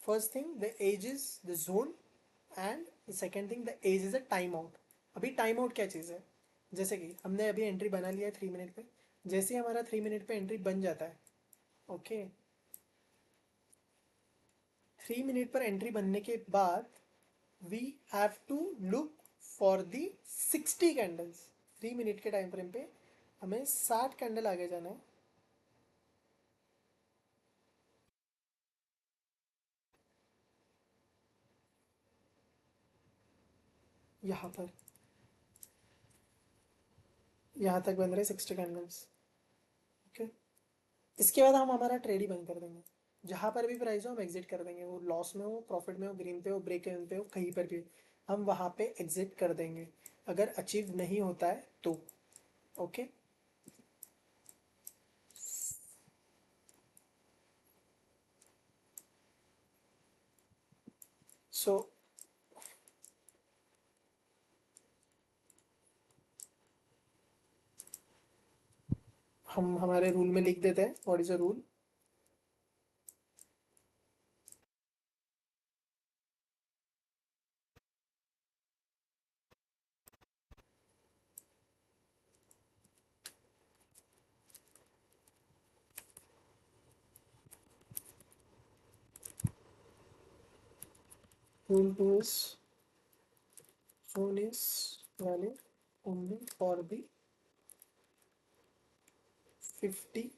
first thing the edge is the zone, and the second thing the edge is a time out. अभी टाइम आउट क्या चीज़ है? जैसे कि हमने अभी एंट्री बना लिया है 3 मिनट पे, जैसे ही हमारा 3 मिनट पे एंट्री बन जाता है, ओके, 3 मिनट पर एंट्री बनने के बाद we have to look for the 60 candles. 3 minute के टाइम फ्रेम पे हमें 60 कैंडल आगे जाना है। यहाँ पर यहाँ तक बन रहे 60 कैंडल्स। ओके, इसके बाद हम हमारा ट्रेड ही बंद कर देंगे। जहाँ पर भी प्राइस हो हम एग्जिट कर देंगे, वो लॉस में हो, प्रॉफिट में हो, ग्रीन पे हो, ब्रेक इवन पे हो, कहीं पर भी हम वहाँ पे एग्जिट कर देंगे अगर अचीव नहीं होता है तो। ओके, सो हम हमारे रूल में लिख देते हैं, what is a rule. Rule two is zone is valid only for the 50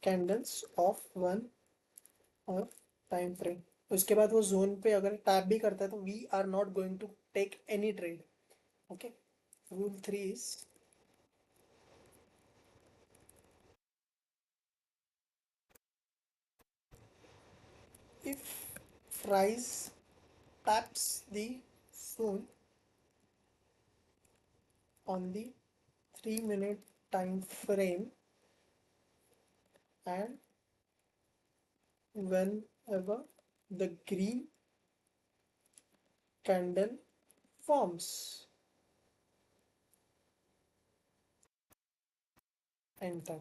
candles of 1 hour time frame. उसके बाद वो जोन पे अगर टैप भी करता है तो we are not going to take any trade. Okay, rule 3 is if price taps the zone on the 3 minute time frame, and whenever the green candle forms, enter।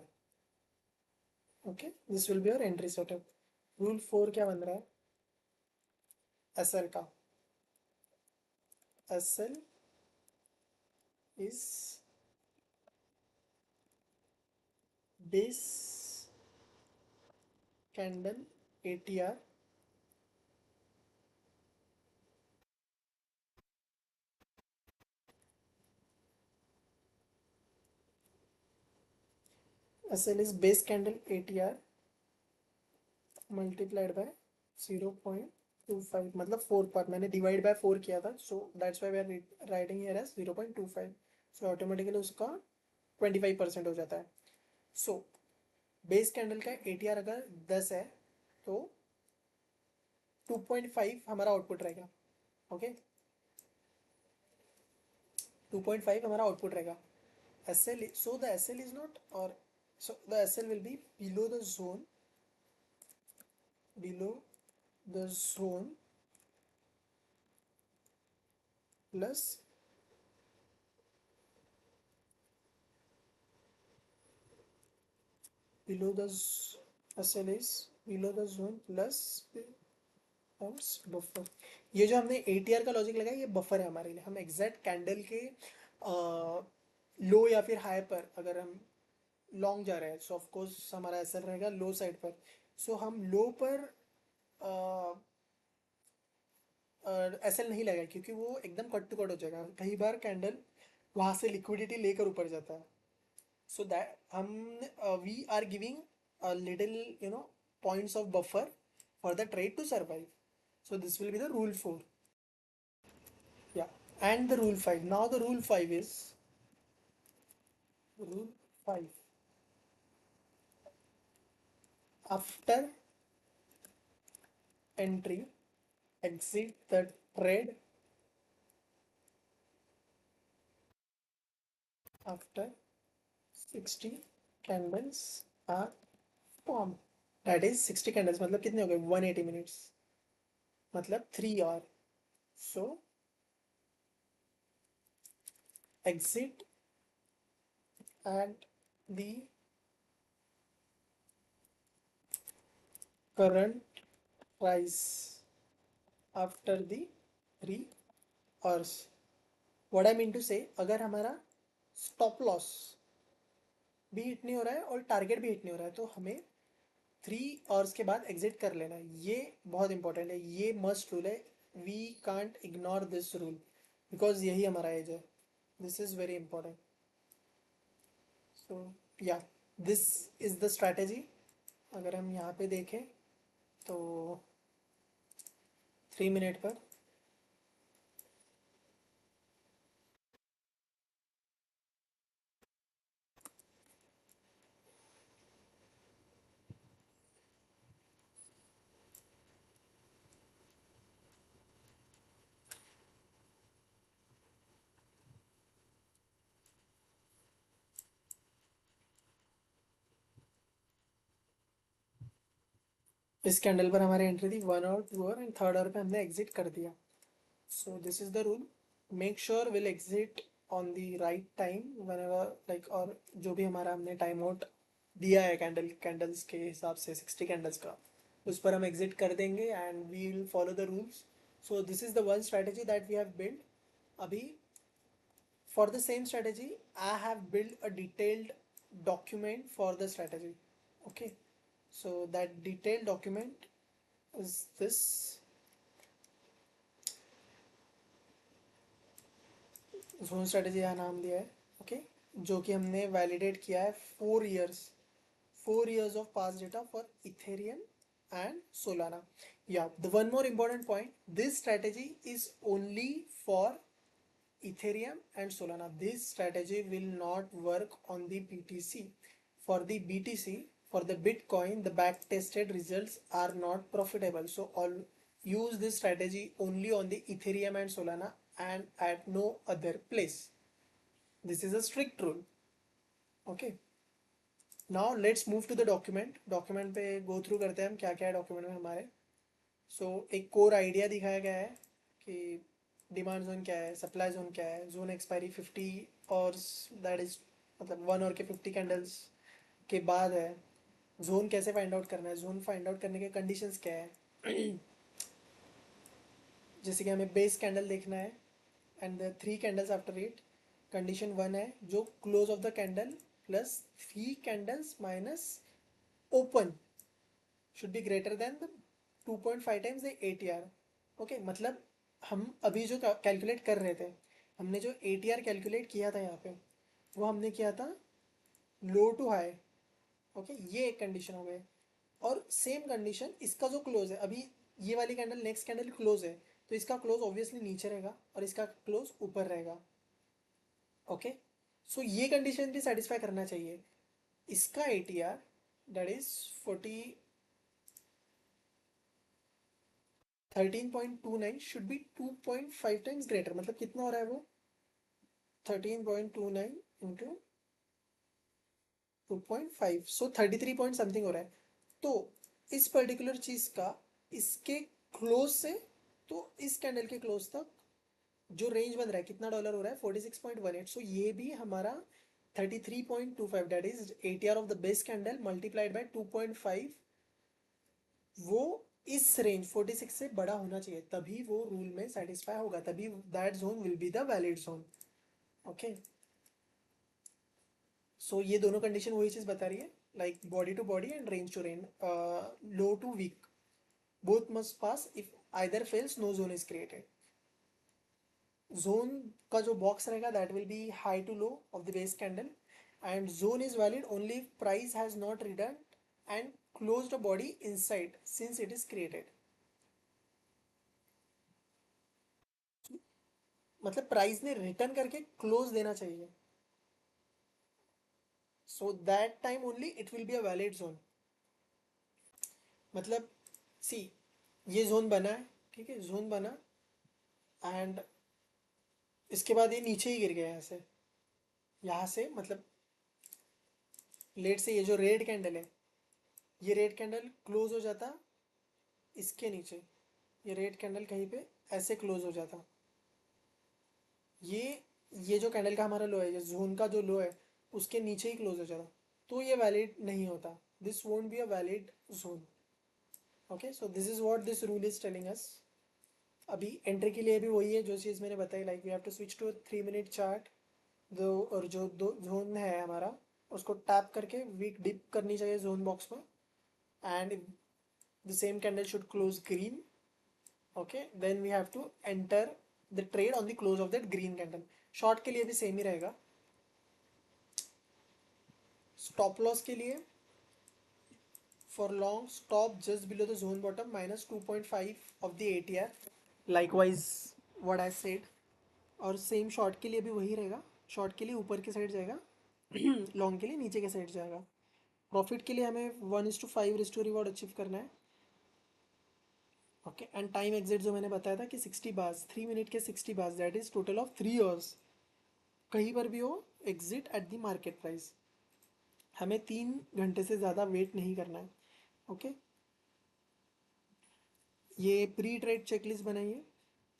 Okay, this will be your entry setup. Rule 4 क्या बन रहा है? SL का, SL is base candle ATR SL is base candle ATR multiplied by 0.25, मतलब 4 part मैंने divide by 4 किया था, so that's why we are writing here as 0.25। सो ऑटोमेटिकली उसका 25% हो जाता है। सो बेस कैंडल का एटीआर अगर 10 है तो 2.5 हमारा आउटपुट रहेगा। ओके, 2.5 हमारा आउटपुट रहेगा। S L, so the S L is not, और So the SL will be below the zone plus below the SL is below the zone plus buffer. ये जो हमने ATR का लॉजिक लगाया ये बफर है हमारे लिए. हम एग्जैक्ट कैंडल के लो या फिर हाई पर अगर हम लॉन्ग जा रहे हैं सो ऑफ कोर्स हमारा एसएल रहेगा लो साइड पर. सो हम लो पर एसएल नहीं लगाए क्योंकि वो एकदम कट टू कट हो जाएगा. कई बार कैंडल वहां से लिक्विडिटी लेकर ऊपर जाता है. सो दैट हम we are giving little points of buffer for the trade to survive. So this will be the rule 4. Yeah. And the rule 5. Now the rule 5 is rule 5. After entry, exit the trade after 60 candles are formed. That is 60 candles मतलब कितने हो गए 180 minutes मतलब 3 hour. So exit at the current price after the 3 hours. What I mean to say, अगर हमारा stop loss भी hit नहीं हो रहा है और टारगेट भी हिट नहीं हो रहा है तो हमें 3 आवर्स के बाद एग्जिट कर लेना है. ये बहुत इंपॉर्टेंट है. ये मस्ट रूल है. We can't ignore this rule because यही हमारा एज है. This is very important. So या दिस इज द स्ट्रैटेजी. अगर हम यहाँ पे देखें तो 3 मिनट पर इस कैंडल पर हमारी एंट्री थी 1 our 2 our and 3rd our पे हमने एग्जिट कर दिया. So this is the rule. Make sure we'll exit on the right time whenever like और जो भी हमारा हमने टाइम आउट दिया है कैंडल्स के हिसाब से 60 कैंडल्स का उस पर हम एग्जिट कर देंगे and we will follow the rules. So this is the one strategy that we have build. अभी for the same strategy I have build a detailed document for the strategy. Okay, so that detailed document is this. Zone strategy का नाम दिया है. Okay, जो कि हमने validate किया है 4 years of past data for Ethereum and Solana. Yeah, the one more important point, this strategy is only for Ethereum and Solana. This strategy will not work on the BTC. For the BTC, for the Bitcoin, the back tested results are not profitable. So all use this strategy only on the Ethereum and Solana and at no other place. This is a strict rule. Okay. Now let's move to the document. Document पे go through करते हैं हम क्या क्या है document में हमारे. सो एक कोर आइडिया दिखाया गया है कि डिमांड जोन क्या है, सप्लाई जोन क्या है, जोन एक्सपायरी 50 और दैट इज मतलब 1 आवर के 50 कैंडल्स के बाद है. जोन कैसे फाइंड आउट करना है, जोन फाइंड आउट करने के कंडीशंस क्या है. जैसे कि हमें बेस कैंडल देखना है and the 3 candles after it. Condition 1 है जो close of the candle plus 3 candles minus open should be greater than the 2.5 times the ATR. Okay, मतलब हम अभी जो कैलकुलेट कर रहे थे, हमने जो ATR कैलकुलेट किया था यहाँ पे वो हमने किया था लो टू हाई. ओके, ये एक कंडीशन हो गई. और सेम कंडीशन इसका जो क्लोज है अभी, ये वाली कैंडल नेक्स्ट कैंडल क्लोज है तो इसका क्लोज ऑब्वियसली नीचे रहेगा और इसका क्लोज ऊपर रहेगा. ओके, सो ये कंडीशन भी सेटिस्फाई करना चाहिए. इसका ATR that is 13.29 should be 2.5 times greater. मतलब कितना हो रहा है वो 13.29 इंटू 2.5, सो 33 पॉइंट समथिंग हो रहा है। तो इस पर्टिकुलर चीज का इसके क्लोज से, तो इस कैंडल के क्लोज तक जो रेंज बन रहा है कितना डॉलर हो रहा है, 46.18। सो ये भी हमारा 33.25, that is ATR of the base candle multiplied by 2.5, वो इस रेंज 46 से बड़ा होना चाहिए, तभी वो रूल में सेटिस्फाई होगा, तभी that zone will be the valid zone. Okay, so ये दोनों कंडीशन वही चीज बता रही है, like body to body and range to range, low to wick, both must pass. If either fails, no zone is created. Zone का जो box रहेगा that will be high to low of the base candle, and zone is valid only if price has not returned and closed a body inside since it is created. मतलब price ने return करके close देना चाहिए, so that time only it will be a valid zone. मतलब सी, ये zone बना है, ठीक है, जोन बना एंड इसके बाद ये नीचे ही गिर गया यहाँ से मतलब लेट से ये जो रेड कैंडल है, ये रेड कैंडल क्लोज हो जाता इसके नीचे, ये रेड कैंडल कहीं पे ऐसे क्लोज हो जाता, ये ये जो कैंडल का हमारा लो है, ये जोन का जो लो है उसके नीचे ही क्लोज हो जाता, तो ये वैलिड नहीं होता, this won't be a valid zone. Okay, so this is what this rule is telling us. अभी एंट्री के लिए भी वही है जो चीज़ मैंने बताई, like we have to switch to 3 minute chart, दो और जो दो जोन है हमारा उसको टैप करके वीक डिप करनी चाहिए जोन बॉक्स में, and the same candle should close green. Okay, then we have to enter the trade on the close of that green candle. Short के लिए भी सेम ही रहेगा। स्टॉप लॉस के लिए for long stop just below the zone bottom -2.5 of the ATR, likewise what I said. और same short के लिए भी वही रहेगा, शॉर्ट के लिए ऊपर की साइड जाएगा, लॉन्ग के लिए नीचे के साइड जाएगा। प्रॉफिट के लिए हमें 1:5 रिस्टो रिवॉर्ड अचीव करना है। ओके, एंड टाइम एग्जिट जो मैंने बताया था कि 60 बार्स, 3 मिनट के 60 bars, that is total of 3 hours, कहीं पर भी हो exit at the market price, हमें 3 घंटे से ज़्यादा वेट नहीं करना है। ओके, ये प्री ट्रेड चेकलिस्ट बनाइए।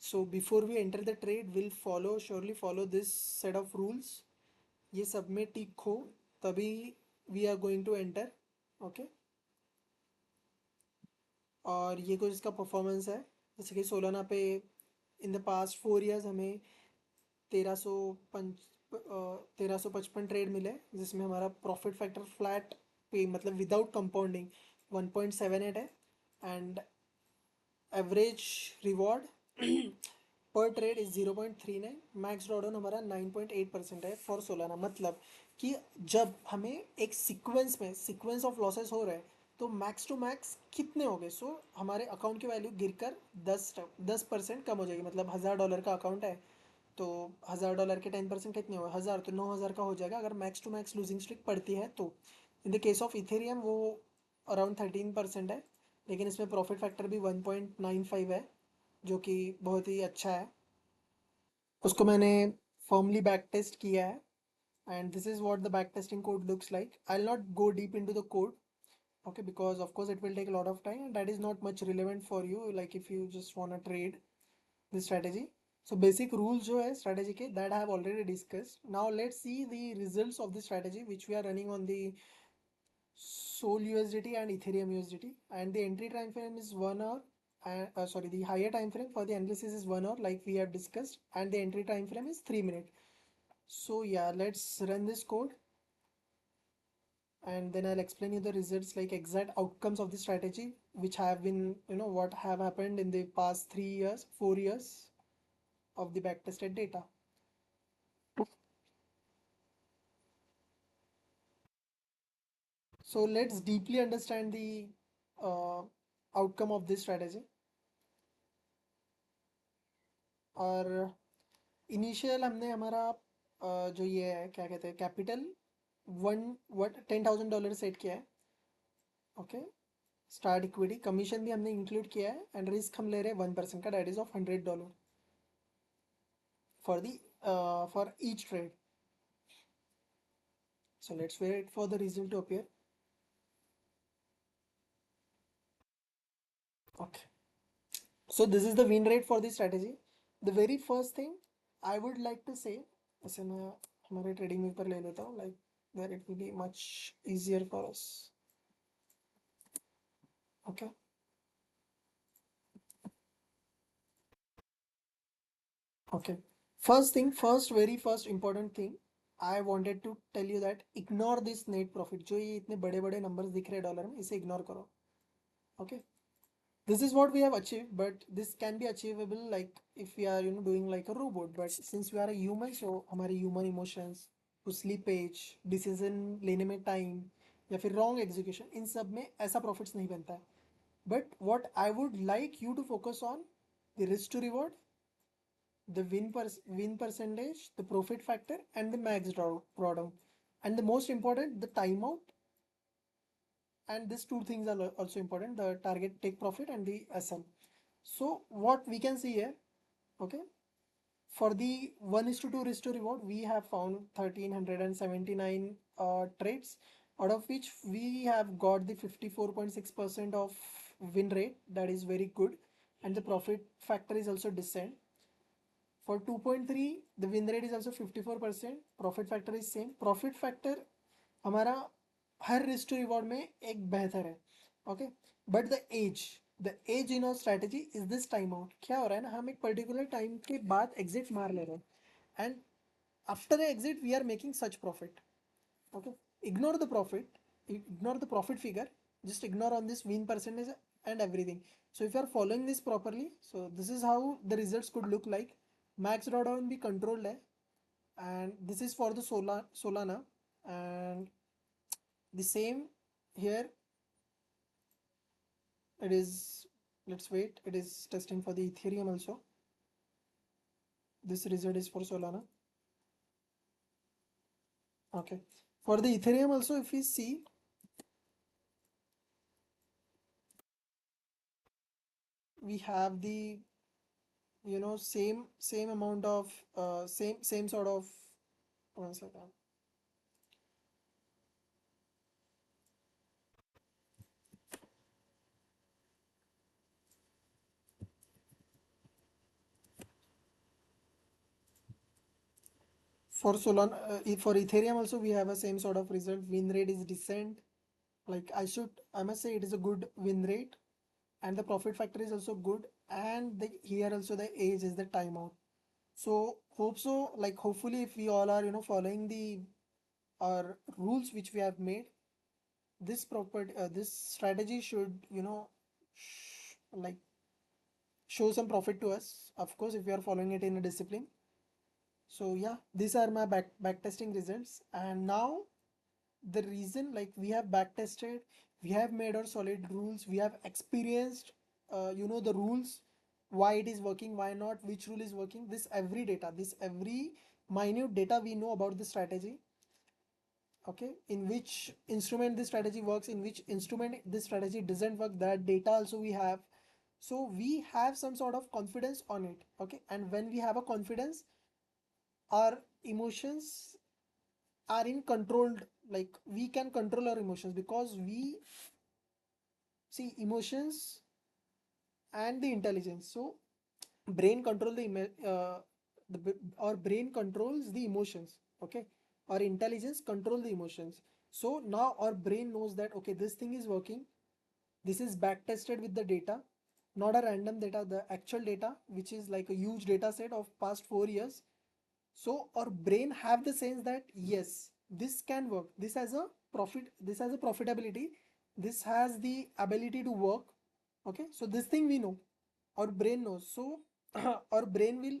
So before we enter the trade will follow, surely follow this set of rules, ये सब में टिक हो तभी we are going to enter. Okay, और ये कुछ इसका परफॉर्मेंस है, जैसे कि सोलाना पे इन द पास्ट 4 ईयर्स हमें 1355 ट्रेड मिले, जिसमें हमारा प्रॉफिट फैक्टर फ्लैट पे मतलब विदाउट कंपाउंडिंग 1.78 है, एंड एवरेज रिवॉर्ड पर ट्रेड इज 0.39, मैक्स ड्रॉडाउन हमारा 9.8% है फॉर सोलाना। मतलब कि जब हमें एक सीक्वेंस ऑफ लॉसेस हो रहे हैं तो मैक्स टू मैक्स कितने हो गए, सो हमारे अकाउंट की वैल्यू गिरकर 10% कम हो जाएगी। मतलब $1000 का अकाउंट है तो $1000 के 10% कितने हुए, 1000, तो 9000 का हो जाएगा अगर max to max losing streak पड़ती है तो। In the case of Ethereum वो अराउंड 13% है, लेकिन इसमें प्रॉफिट फैक्टर भी 1.95 है, जो कि बहुत ही अच्छा है। उसको मैंने फर्मली बैक टेस्ट किया है, and this is what the backtesting code looks like. I'll not go deep into the code, okay, because of course it will take a lot of time and that is not much relevant for you, like if you just want to trade this strategy. So basic rules जो है strategy के, that I have already discussed. Now let's see the results of the strategy which we are running on the Sol USDT and Ethereum USDT, and the entry time frame is 1 hour, and sorry, the higher time frame for the analysis is 1 hour like we have discussed, and the entry time frame is 3 minutes. So yeah, let's run this code and then I'll explain you the results, like exact outcomes of the strategy which have been, what have happened in the past 3 years, 4 years of the backtested data. So let's deeply understand the outcome of this strategy. और initial हमने हमारा जो ये है क्या कहते हैं capital, $10,000 set किया है। ओके, स्टार्ट इक्विटी कमीशन भी हमने इंक्लूड किया है, एंड रिस्क हम ले रहे हैं 1% का, that is of $100 for the for each trade. So let's wait for the result to appear. Okay. So this is the win rate for this strategy. The very first thing I would like to say, ऐसे मैं हमारे trading view पर ले लेता हूँ, like where it will be much easier for us. Okay. Okay. Very first important thing, I wanted to tell you that ignore this net profit. जो ये इतने बड़े बड़े numbers दिख रहे हैं डॉलर में, इसे ignore करो. Okay. This is what we have achieved, but this can be achievable like if we are doing like a robot. But since we are a human, so हमारे human emotions, कुछ slippage, decision लेने में time या फिर wrong execution, इन सब में ऐसा profits नहीं बनता है. But what I would like you to focus on, the risk to reward, the win percentage, the profit factor, and the max drawdown, and the most important, the timeout. And these two things are also important: the target take profit and the SM. So what we can see here, okay, for the 1:2 risk to reward, we have found 1379 trades, out of which we have got the 54.6% of win rate. That is very good, and the profit factor is also decent. For 2.3, the win rate is also 54%. Profit factor is same. Profit factor हमारा हर risk to reward में एक बेहतर है. Okay. But the edge in our strategy is this time out. क्या हो रहा है ना, हम एक पर्टिकुलर टाइम के बाद एग्जिट मार ले रहे हैं, and after the exit we are making such profit. Okay, ignore the profit, ignore the profit figure, just ignore on this win percentage and everything. So if you are following this properly, so this is how the results could look like. Max drawdown be controlled hai, and this is for the Solana, and the same here it is. Let's wait, it is testing for the Ethereum also. This result is for Solana. Okay, for the Ethereum also, if we see, we have the same amount of same sort of, one second. For Solana, for Ethereum also we have a same sort of result. Win rate is decent. Like I must say it is a good win rate, and the profit factor is also good. And here also the age is the timeout. So hope so. Like hopefully, if we all are following the our rules which we have made, this strategy should like show some profit to us. Of course, if we are following it in a discipline. So yeah, these are my back testing results. And now the reason, like, we have back tested, we have made our solid rules, we have experienced the rules, why it is working, why not, which rule is working, this every minute data we know about the strategy. Okay, in which instrument this strategy works, in which instrument this strategy doesn't work, that data also we have. So we have some sort of confidence on it. Okay, and when we have a confidence, our emotions are in controlled, like we can control our emotions, because we see emotions and the intelligence. So brain control our brain controls the emotions. Okay, our intelligence control the emotions. So now our brain knows that, okay, this thing is working, this is back tested with the data, not a random data, the actual data, which is like a huge data set of past 4 years. So our brain have the sense that yes, this can work, this has a profit, this has a profitability, this has the ability to work. Okay, so this thing we know, our brain knows. So our brain will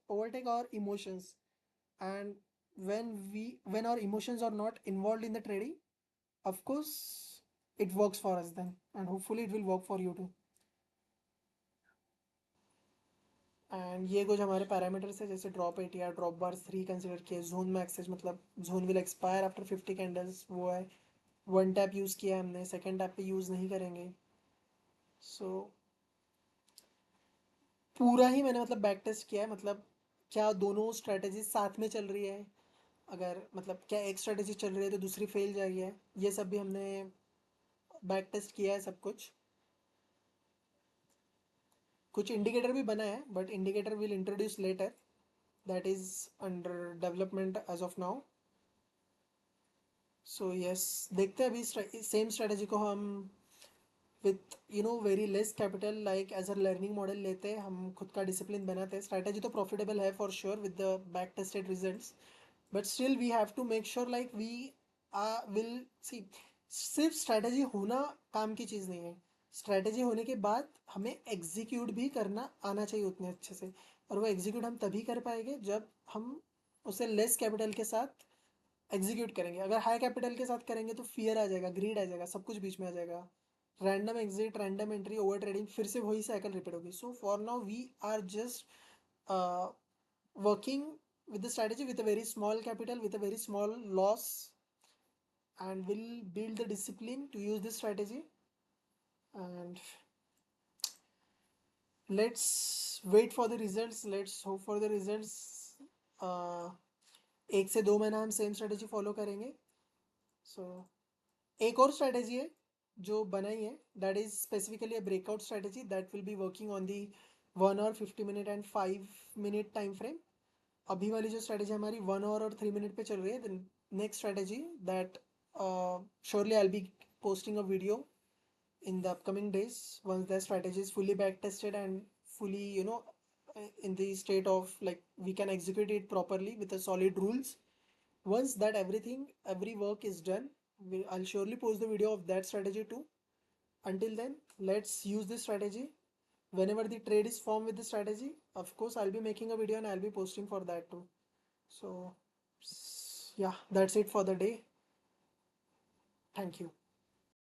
overtake our emotions. And when our emotions are not involved in the trading, of course it works for us then, and hopefully it will work for you too. And ये कुछ हमारे parameters है, जैसे drop ATR, drop बार 3 consider किए, zone में access मतलब zone will expire after 50 candles, वो है. वन टैप यूज़ किया है हमने, सेकंड टैप पे यूज़ नहीं करेंगे. सो पूरा ही मैंने मतलब बैक टेस्ट किया है, मतलब क्या दोनों स्ट्रेटजीज साथ में चल रही है, अगर मतलब क्या एक स्ट्रेटेजी चल रही है तो दूसरी फेल जा रही है, ये सब भी हमने बैक टेस्ट किया है सब कुछ। कुछ इंडिकेटर भी बना है, but indicator will introduce later, that is under development as of now. So yes, देखते हैं अभी सेम स्ट्रेटेजी को हम with very less capital like as a learning model लेते हैं, हम खुद का डिसिप्लिन बनाते हैं। स्ट्रैटेजी तो प्रॉफिटेबल है for sure with the back tested results, but still we have to make sure like we will see. सिर्फ स्ट्रैटेजी होना काम की चीज़ नहीं है, स्ट्रैटेजी होने के बाद हमें एग्जीक्यूट भी करना आना चाहिए उतने अच्छे से। और वो एग्जीक्यूट हम तभी कर पाएंगे जब हम उसे लेस कैपिटल के साथ एग्जीक्यूट करेंगे। अगर हाई कैपिटल के साथ करेंगे तो फियर आ जाएगा, ग्रीड आ जाएगा, सब कुछ बीच में आ जाएगा, random exit, random entry, over trading, फिर से वही साइकिल रिपीट होगी। So for now we are just working with the strategy with a very small capital, with a very small loss, and will build the discipline to use this strategy. And let's wait for the results, let's hope for the results. uh, 1 से 2 महीना हम same strategy follow करेंगे। सो एक और strategy है जो बनाई है, that is specifically a breakout strategy that will be working on the 1 hour 50 minute and 5 minute time frame. अभी वाली जो स्ट्रेटेजी हमारी 1 hour और 3 minute पे चल रही है, the next strategy that surely I B posting a video in the upcoming days once the strategy is fully back tested and fully in the state of like we can execute it properly with a solid rules. Once that every work is done, I'll surely post the video of that strategy too. Until then, let's use this strategy. Whenever the trade is formed with the strategy, of course I'll be making a video and I'll be posting for that too. So yeah, that's it for the day. Thank you.